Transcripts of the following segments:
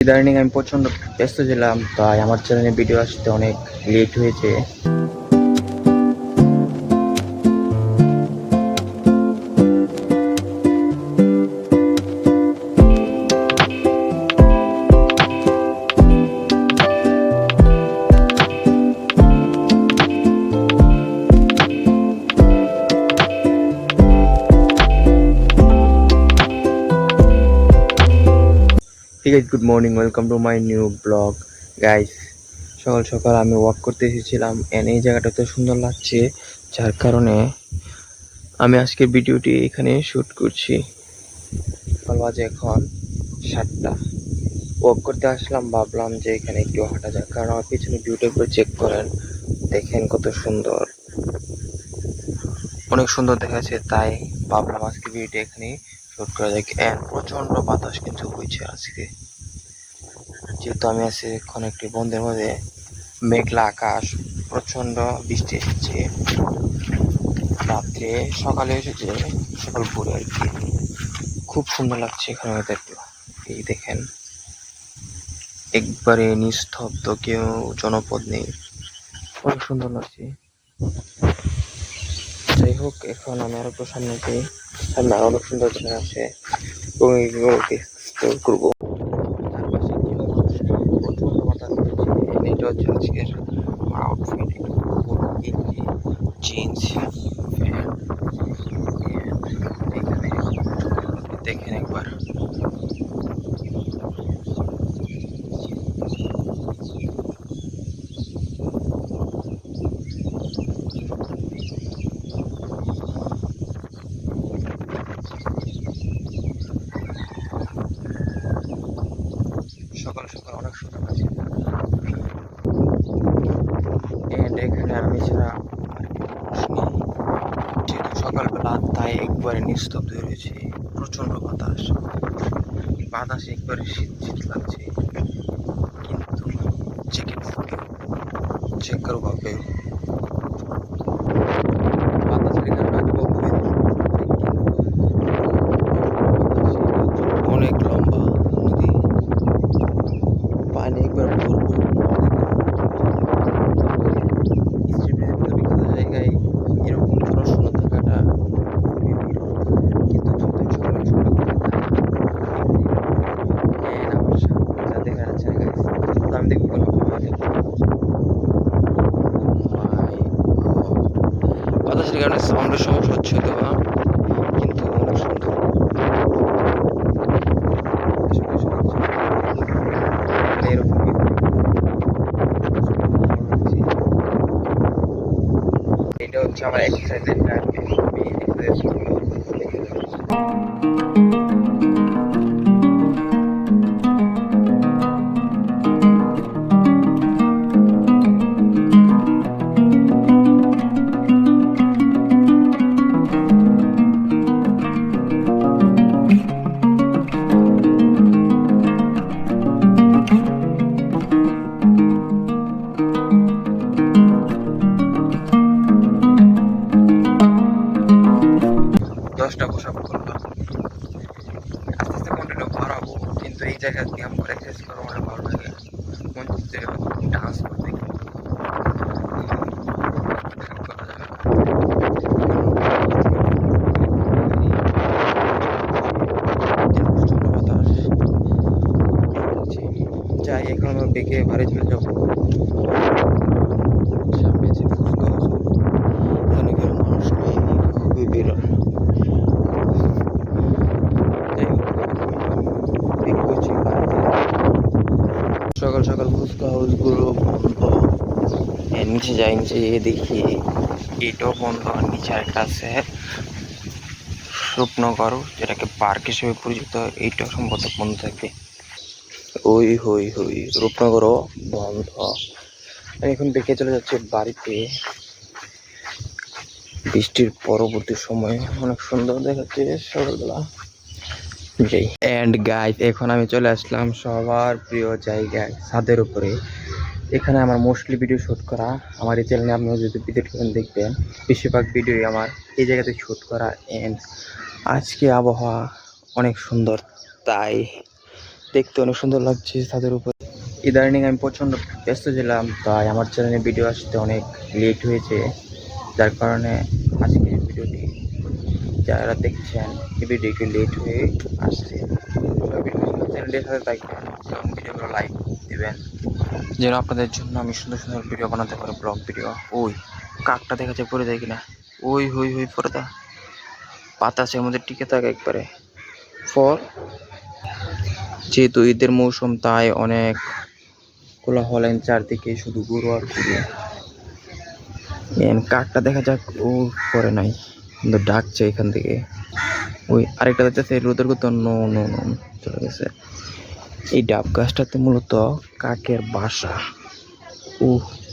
ইদানিং আমি প্রচন্ড ব্যস্ত ছিলাম, তাই আমার চ্যানেলে ভিডিও আসতে অনেক লেট হয়েছে। ঠিক আছে, good morning, welcome to my new blog guys. সকাল সকাল আমি ওয়াক করতে এসেছিলাম, এই জায়গাটা তো সুন্দর লাগছে, যার কারণে আমি আজকে ভিডিওটি এখানে শ্যুট করছি। সকাল বাজে এখন 7টা। ওয়াক করতে আসলাম, ভাবলাম যে এখানে একটু হাঁটা যাক, কারণ আমার পিছনে ভিউটা একটু চেক করেন, দেখেন কত সুন্দর, অনেক সুন্দর দেখাচ্ছে। তাই ভাবলাম আজকে ভিডিওটা এখানে শ্যুট করা যাক। প্রচন্ড বাতাস কিন্তু হয়েছে আজকে, যেহেতু আমি আছি এখন একটি বন্ধের মধ্যে। মেঘলা আকাশ, প্রচন্ড বৃষ্টি এসেছে রাত্রে, সকালে এসেছে, সকাল ভোরে আর কি। খুব সুন্দর লাগছে এখানে ওয়েদারটা। এই দেখেন, একবারে নিস্তব্ধ, কেউ জনপদ নেই, অনেক সুন্দর লাগছে। যাই হোক, এখন আমি আরো একটু সামনে যাই, সামনে আরো অনেক সুন্দর জায়গা আছে এবং এগুলোকে এক্সপ্লোর করবো। চারপাশে প্রচন্ড বাতাস হচ্ছে। এটা হচ্ছে আজকের আউটফিট, গেঞ্জি, জিন্স, এখানে দেখেন একবার। সকাল সকাল অনেক সুন্দর লাগছে, এখানে আমি ছাড়া আর কেউ মানুষ নেই, যেহেতু সকালবেলা, তাই একবারে নিস্তব্ধ রয়েছে। প্রচন্ড বাতাস, বাতাসে একবারে শীত শীত লাগছে, কিন্তু চেকের অভাবে বাতাসের কারণে হয়তো খুবই অনেক লম্বা নদী, পানি একবার ভরপুর। বিখ্যাত জায়গায় এরকম জনশূন্য থাকাটা খুবই বিরল, কিন্তু যতই সকালে ছোট করে আমার সামনে যা দেখা যাচ্ছে না guys, তো আমি দেখবো কোনো বাতাসের কারণে সাউন্ডের সমস্যা হচ্ছে হয়তো বা, কিন্তু অনেক সুন্দর। এরকম এটা হচ্ছে আমার এক্সারসাইজের টাইম, আমি এক্সারসাইজ করবো। 10টা পোশাক করলাম, আস্তে আস্তে কন্টিনিউ বাড়াবো, কিন্তু এই জায়গায় ব্যায়াম করে এক্সারসাইজ করা অনেক ভালো লাগে। মন চাচ্ছে ডান্স করতে, করা যাবে না। প্রচন্ড বাতাস, যাই এখন আমরা বেঁকে বাড়ি চলে যাবো। সামনে যে ফুচকা আছে, এখানে কেউ মানুষ নেই, খুবই বিরল। সকাল সকাল ফুচকা হাউসগুলো বন্ধ, নিচে যাই, নিচে গিয়ে দেখি এটাও বন্ধ, আর নিচে আরেকটা আছে রূপনগর, যেটাকে পার্ক হিসেবে পরিচিত, এইটাও সম্ভবত বন্ধ থাকবে। ওই হই হই, রূপনগরও বন্ধ। আমি এখন বেঁকে চলে যাচ্ছে বাড়িতে। বৃষ্টির পরবর্তী সময় অনেক সুন্দর দেখাচ্ছে সকালবেলা। যাই এন্ড গাইস, এখন আমি চলে আসলাম সবার প্রিয় জায়গায়, ছাদের উপরে। এখানে আমার মোস্টলি ভিডিও শ্যুট করা, আমার এই চ্যানেলে আপনিও যদি ভিজিট করেন দেখবেন বেশিরভাগ ভিডিওই আমার এই জায়গাতে শ্যুট করা। এন্ড আজকে আবহাওয়া অনেক সুন্দর, তাই দেখতে অনেক সুন্দর লাগছে ছাদের উপর। ইদানিং আমি প্রচণ্ড ব্যস্ত ছিলাম, তাই আমার চ্যানেলে ভিডিও আসতে অনেক লেট হয়েছে, যার কারণে আজকে ভিডিওটি যারা দেখছেন এই ভিডিও একটু লেট হয়ে আসছে। চ্যানেলের সাথে থাকবেন এবং ভিডিওগুলো লাইক দেবেন যেন আপনাদের জন্য আমি সুন্দর সুন্দর ভিডিও বানাতে পারি, ব্লগ ভিডিও। ওই কাকটা দেখা যায় পড়ে যায় কিনা, ওই হই হই পড়ে দা বাতাসের মধ্যে টিকে থাকে একবারে। যেহেতু ঈদের মৌসুম তাই অনেক কোলাহলেন চারদিকে, শুধু গরু আর গরু। কাকটা দেখা যাক, ও পরে নাই কিন্তু ডাকছে এখান থেকে। ওই আরেকটা দেখতেছে রোদের কত নো নো নো চলে গেছে। এই ডাব গাছটাতে মূলত কাকের বাসা। ও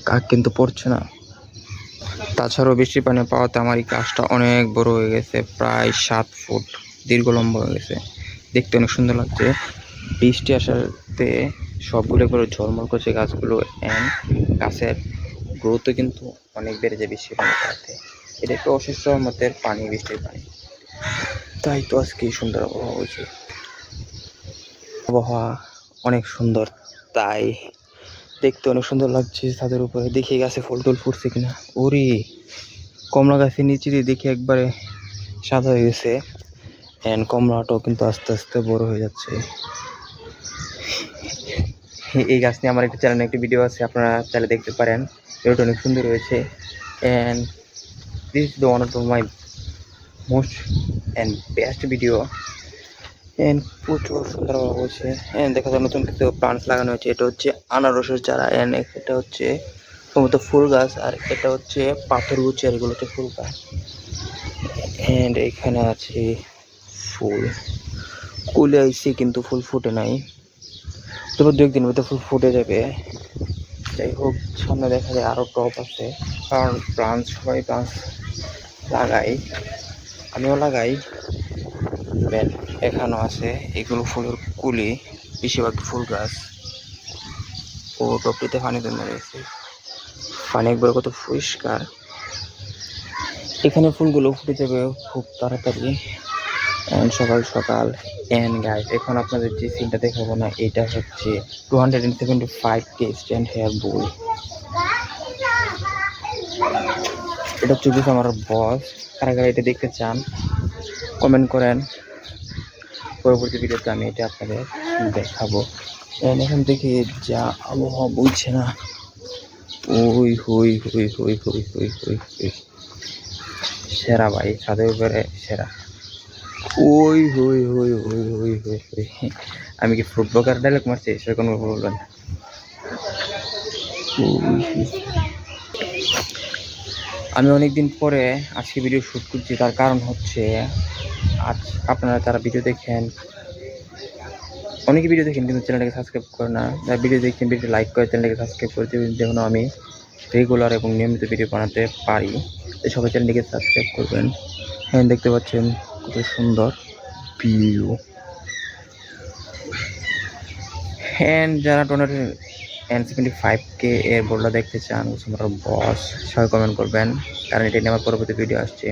কাক কিন্তু পড়ছে না। তাছাড়াও বৃষ্টির পানি পাওয়াতে আমার এই গাছটা অনেক বড় হয়ে গেছে, প্রায় 7 ফুট দীর্ঘ লম্বা হয়ে গেছে, দেখতে অনেক সুন্দর লাগছে। বৃষ্টি আসাতে সবগুলো করে ঝলমল করছে গাছগুলো, অ্যান্ড গাছের গ্রোথও কিন্তু অনেক বেড়ে যায় বৃষ্টির পানি পাওয়াতে। এটা একটা অশেষ রহমতের পানি, বৃষ্টির পানি, তাই তো আজকে সুন্দর আবহাওয়া হয়েছে। আবহাওয়া অনেক সুন্দর, তাই দেখতে অনেক সুন্দর লাগছে ছাদের উপরে। দেখি গাছে ফুল টুল ফুটছে কিনা। ওরে কমলা গাছের নিচে দিয়ে দেখি একবারে সাদা হয়ে গেছে, অ্যান্ড কমলাটাও কিন্তু আস্তে আস্তে বড় হয়ে যাচ্ছে। এই গাছ নিয়ে আমার একটা চ্যানেলে একটি ভিডিও আছে, আপনারা চাইলে দেখতে পারেন। এটা অনেক সুন্দর হয়েছে, and this is the one of my most and best video, and প্রচুর সুন্দর হয়েছে। অ্যান্ড দেখা যায় নতুন কিছু প্লান্টস লাগানো হয়েছে। এটা হচ্ছে আনারসের চারা, অ্যান্ড এটা হচ্ছে সম্ভবত ফুল গাছ, আর এটা হচ্ছে পাথর গুচ্ছ, আর এগুলো হচ্ছে ফুল গাছ। অ্যান্ড এখানে আছে ফুল, কুলে আইসি কিন্তু ফুল ফুটে নাই, তবে 2 একদিন মধ্যে ফুল ফুটে যাবে। যাই হোক, সামনে দেখা যায় আরও টপ আছে, কারণ প্লান্টস সবাই প্লান্টস লাগাই, আমিও লাগাই। এখানেও আছে, এগুলো ফুলের কুলি, বেশিরভাগ ফুল গাছ। ও টপটিতে পানি জমে রয়েছে, পানি একবার কত পরিষ্কার। এখানে ফুলগুলো ফুটে যাবে খুব তাড়াতাড়ি, সকাল সকাল। অ্যান্ড গাইস, এখন আপনাদের যে সিনটা দেখাবো না, এটা হচ্ছে 275k স্ট্যান্ড হেয়ার বোল। এটা হচ্ছে আমার বস। কারা কারা এটা দেখতে চান কমেন্ট করেন, পরবর্তী ভিডিওতে আমি এটা আপনাদের দেখাবো। এখান থেকে যা আবহাওয়া বলছে না, ওই হই হই হই হই হই হই হই সেরা ভাই, ছাদের উপরে সেরা। ওই হই হই হই হই হই হই। আমি কি ফুড ব্লগার ডায়লগ মারছি সেরকম বলবেন। আমি অনেকদিন পরে আজকে ভিডিও শ্যুট করছি, তার কারণ হচ্ছে আজ আপনারা যারা ভিডিও দেখেন, অনেকে ভিডিও দেখেন কিন্তু চ্যানেলটাকে সাবস্ক্রাইব করে না, যারা ভিডিও দেখছেন ভিডিও লাইক করে চ্যানেলটাকে সাবস্ক্রাইব করে দেবেন, যেন আমি রেগুলার এবং নিয়মিত ভিডিও বানাতে পারি। তো সবাই চ্যানেলটিকে সাবস্ক্রাইব করবেন। হ্যাঁ, দেখতে পাচ্ছেন কত সুন্দর ভিউ। অ্যান্ড যারা ডোনেটেড N75k এর বোর্ডটা দেখতে চান, আমার বস, সবাই কমেন্ট করবেন, কারণ এটা নিয়ে আমার পরবর্তী ভিডিও আসছে।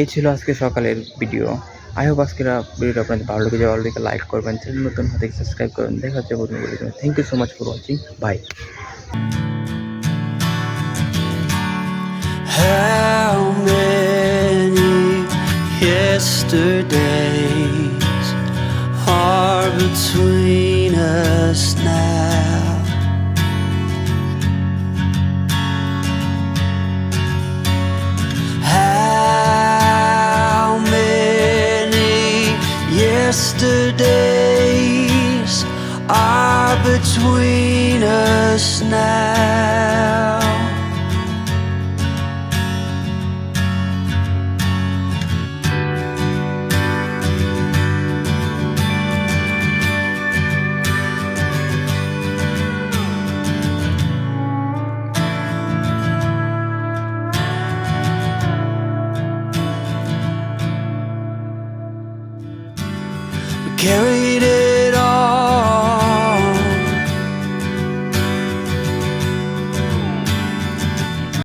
এই ছিল আজকে সকালের ভিডিও। আই হোপ আজকের ভিডিওটা আপনাদের ভালো লেগে যাওয়ার দিকে লাইক করবেন, চ্যানেল নতুন হাতে সাবস্ক্রাইব করবেন। দেখা হচ্ছে নতুন ভিডিও। Thank you so much for watching, bye. How many yesterdays are between us now? How many yesterdays are between us now?